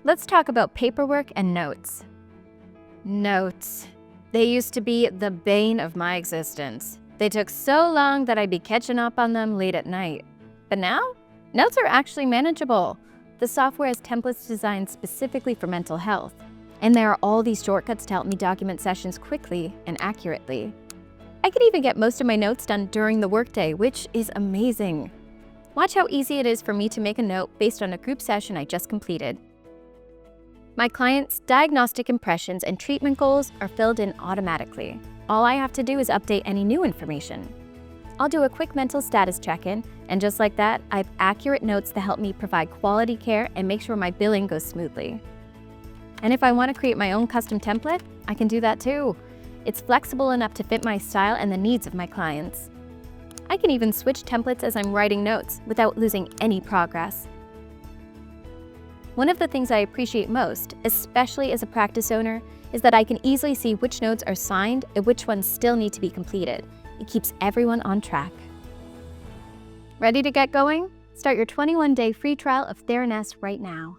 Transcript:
Let's talk about paperwork and notes. Notes. They used to be the bane of my existence. They took so long that I'd be catching up on them late at night. But now, notes are actually manageable. The software has templates designed specifically for mental health. And there are all these shortcuts to help me document sessions quickly and accurately. I could even get most of my notes done during the workday, which is amazing. Watch how easy it is for me to make a note based on a group session I just completed. My clients' diagnostic impressions and treatment goals are filled in automatically. All I have to do is update any new information. I'll do a quick mental status check-in, and just like that, I have accurate notes that help me provide quality care and make sure my billing goes smoothly. And if I want to create my own custom template, I can do that too. It's flexible enough to fit my style and the needs of my clients. I can even switch templates as I'm writing notes without losing any progress. One of the things I appreciate most, especially as a practice owner, is that I can easily see which notes are signed and which ones still need to be completed. It keeps everyone on track. Ready to get going? Start your 21-day free trial of TheraNest right now.